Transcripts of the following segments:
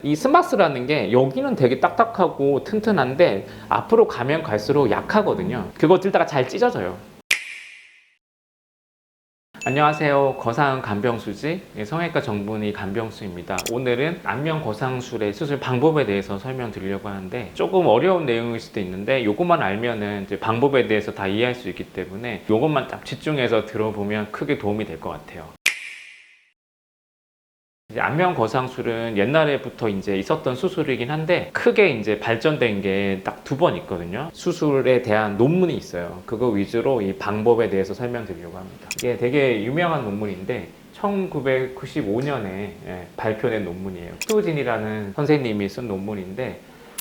이 스마스라는 게 여기는 되게 딱딱하고 튼튼한데 앞으로 가면 갈수록 약하거든요. 그거 들다가 잘 찢어져요. 안녕하세요. 거상 간병수지 성형외과 정분이 간병수입니다. 오늘은 안면 거상술의 수술 방법에 대해서 설명드리려고 하는데 조금 어려운 내용일 수도 있는데 이것만 알면은 이제 방법에 대해서 다 이해할 수 있기 때문에 이것만 딱 집중해서 들어보면 크게 도움이 될 것 같아요. 이제 안면 거상술은 옛날에부터 이제 있었던 수술이긴 한데 크게 이제 발전된 게 딱 두 번 있거든요. 수술에 대한 논문이 있어요. 그거 위주로 이 방법에 대해서 설명드리려고 합니다. 이게 되게 유명한 논문인데 1995년에 발표된 논문이에요. 스투진이라는 선생님이 쓴 논문인데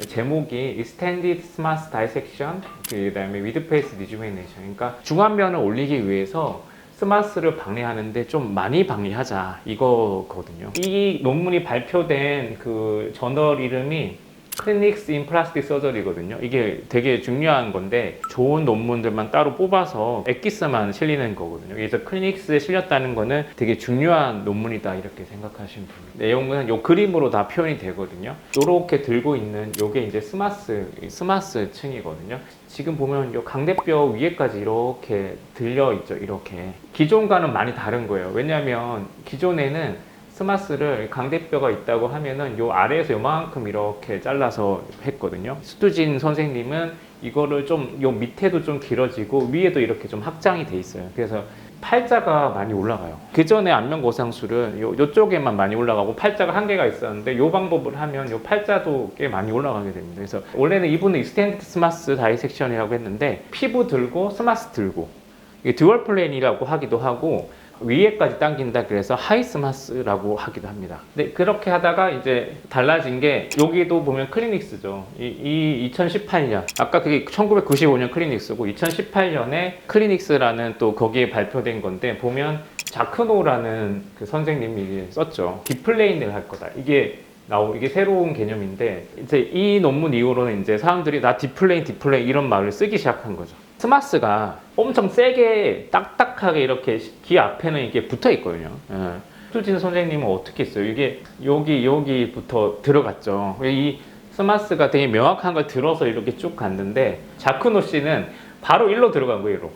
제목이 Extended Smart Dissection 그 다음에 With Face Rejuvenation, 그러니까 중안면을 올리기 위해서 스마스를 방해하는데 좀 많이 방해하자 이거거든요. 이 논문이 발표된 그 저널 이름이 Clinics in Plastic Surgery거든요. 이게 되게 중요한 건데 좋은 논문들만 따로 뽑아서 엑기스만 실리는 거거든요. 그래서 클리닉스에 실렸다는 거는 되게 중요한 논문이다 이렇게 생각하시면 됩니다. 내용은 이 그림으로 다 표현이 되거든요. 이렇게 들고 있는 이게 이제 스마스 층이거든요. 지금 보면 이 강대뼈 위에까지 이렇게 들려 있죠. 이렇게 기존과는 많이 다른 거예요. 왜냐하면 기존에는 스마스를 강대뼈가 있다고 하면은 요 아래에서 요만큼 이렇게 잘라서 했거든요. 스투진 선생님은 이거를 좀 요 밑에도 좀 길어지고 위에도 이렇게 좀 확장이 돼 있어요. 그래서 팔자가 많이 올라가요. 그 전에 안면 거상술은 요쪽에만 많이 올라가고 팔자가 한계가 있었는데 요 방법을 하면 요 팔자도 꽤 많이 올라가게 됩니다. 그래서 원래는 이분은 익스텐드 스마스 다이섹션이라고 했는데 피부 들고 스마스 들고 이게 듀얼 플랜이라고 하기도 하고 위에까지 당긴다 그래서 하이스마스라고 하기도 합니다. 근데 그렇게 하다가 이제 달라진 게 여기도 보면 클리닉스죠. 이 2018년 아까 그게 1995년 클리닉스고 2018년에 클리닉스라는 또 거기에 발표된 건데 보면 자크노라는 그 선생님이 썼죠. 딥플레인을 할 거다. 이게 새로운 개념인데 이제 이 논문 이후로는 이제 사람들이 나 딥플레인 이런 말을 쓰기 시작한 거죠. 스마스가 엄청 세게 딱딱하게 이렇게 귀 앞에는 이게 붙어 있거든요. 수진 선생님은 어떻게 했어요? 이게 여기부터 들어갔죠. 이 스마스가 되게 명확한 걸 들어서 이렇게 쭉 갔는데 자크노 씨는 바로 일로 들어간 거예요.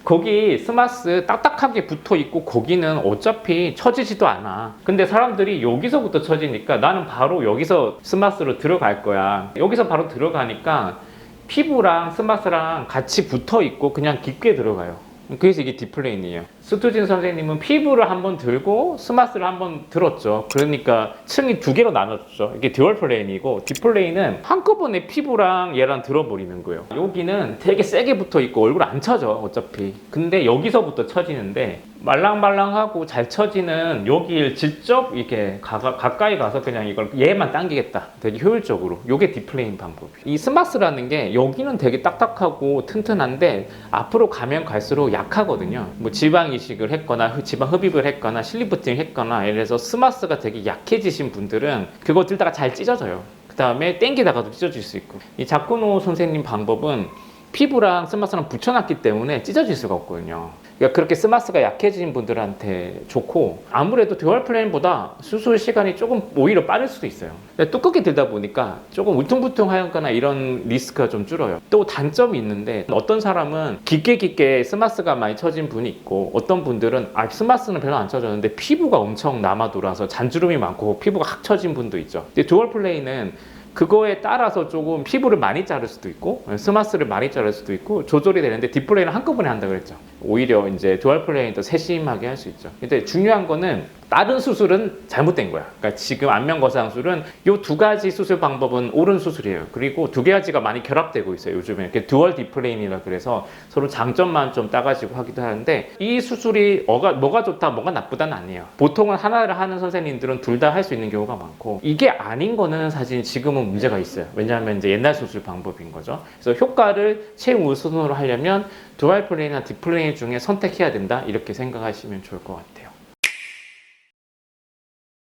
거기 스마스 딱딱하게 붙어 있고 거기는 어차피 처지지도 않아. 근데 사람들이 여기서부터 처지니까 나는 바로 여기서 스마스로 들어갈 거야. 여기서 바로 들어가니까 피부랑 스마스랑 같이 붙어 있고 그냥 깊게 들어가요. 그래서 이게 딥플레인이에요. 스투진 선생님은 피부를 한번 들고 스마스를 한번 들었죠. 그러니까 층이 두 개로 나눠졌죠. 이게 듀얼 플레인이고 딥플레인은 한꺼번에 피부랑 얘랑 들어버리는 거예요. 여기는 되게 세게 붙어 있고 얼굴 안 쳐져 어차피. 근데 여기서부터 쳐지는데 말랑말랑하고 잘 쳐지는 여기를 직접 이렇게 가까이 가서 그냥 이걸 얘만 당기겠다. 되게 효율적으로. 요게 딥플레인 방법이에요. 이 스마스라는 게 여기는 되게 딱딱하고 튼튼한데 앞으로 가면 갈수록 약하거든요. 뭐 지방 이식을 했거나 지방 흡입을 했거나 실리프팅 했거나 예를 들어서 스마스가 되게 약해지신 분들은 그거 들다가 잘 찢어져요. 그 다음에 땡기다가도 찢어질 수 있고. 이 자쿠노 선생님 방법은 피부랑 스마스랑 붙여놨기 때문에 찢어질 수가 없거든요. 그러니까 그렇게 스마스가 약해진 분들한테 좋고 아무래도 듀얼 플랜보다 수술 시간이 조금 오히려 빠를 수도 있어요. 두껍게 들다 보니까 조금 울퉁불퉁하거나 이런 리스크가 좀 줄어요. 또 단점이 있는데 어떤 사람은 깊게 스마스가 많이 쳐진 분이 있고 어떤 분들은 스마스는 별로 안 쳐졌는데 피부가 엄청 남아 돌아서 잔주름이 많고 피부가 확 쳐진 분도 있죠. 근데 듀얼 플레이는 그거에 따라서 조금 피부를 많이 자를 수도 있고 스마스를 많이 자를 수도 있고 조절이 되는데 딥플레이는 한꺼번에 한다 그랬죠. 오히려 이제 듀얼 플레이는 더 세심하게 할 수 있죠. 근데 중요한 거는 다른 수술은 잘못된 거야. 그러니까 지금 안면 거상술은 이 두 가지 수술 방법은 옳은 수술이에요. 그리고 두 가지가 많이 결합되고 있어요. 요즘에 이렇게 듀얼 딥플레인이라 그래서 서로 장점만 좀 따가지고 하기도 하는데 이 수술이 뭐가 좋다 뭐가 나쁘다는 아니에요. 보통은 하나를 하는 선생님들은 둘 다 할 수 있는 경우가 많고 이게 아닌 거는 사실 지금은 문제가 있어요. 왜냐하면 이제 옛날 수술 방법인 거죠. 그래서 효과를 최우선으로 하려면 듀얼 플레인이나 딥플레인 중에 선택해야 된다 이렇게 생각하시면 좋을 것 같아요.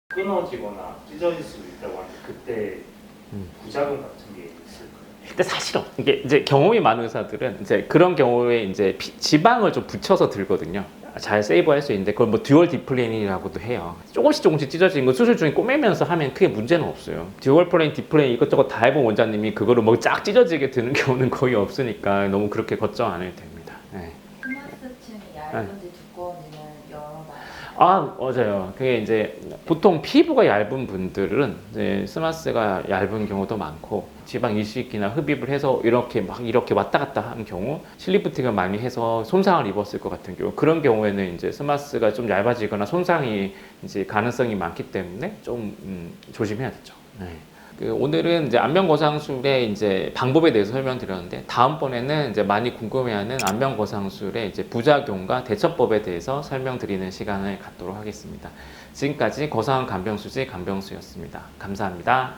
끊어지거나 찢어질 수도 있다고 하는데 그때 부작용 같은 게 있을까요? 근데 사실 이게 이제 경험이 많은 의사들은 이제 그런 경우에 이제 지방을 좀 붙여서 들거든요. 잘 세이브할 수 있는데 그걸 뭐 듀얼 디플레인이라고도 해요. 조금씩 찢어지는 거 수술 중에 꼬매면서 하면 크게 문제는 없어요. 듀얼 플레인, 디플레인 이것저것 다 해본 원장님이 그거를 뭐 쫙 찢어지게 드는 경우는 거의 없으니까 너무 그렇게 걱정 안 해도 됩니다. 네. 스마스층이 얇은지 두꺼운지는 여러 가지. 아, 맞아요. 그게 이제 보통 피부가 얇은 분들은 이제 스마스가 얇은 경우도 많고 지방 이식이나 흡입을 해서 이렇게 왔다 갔다 하는 경우 실리프팅을 많이 해서 손상을 입었을 것 같은 경우 그런 경우에는 이제 스마스가 좀 얇아지거나 손상이 이제 가능성이 많기 때문에 좀 조심해야겠죠. 네. 오늘은 이제 안면 거상술의 이제 방법에 대해서 설명드렸는데 다음번에는 이제 많이 궁금해하는 안면 거상술의 이제 부작용과 대처법에 대해서 설명드리는 시간을 갖도록 하겠습니다. 지금까지 거상 간병수지 간병수였습니다. 감사합니다.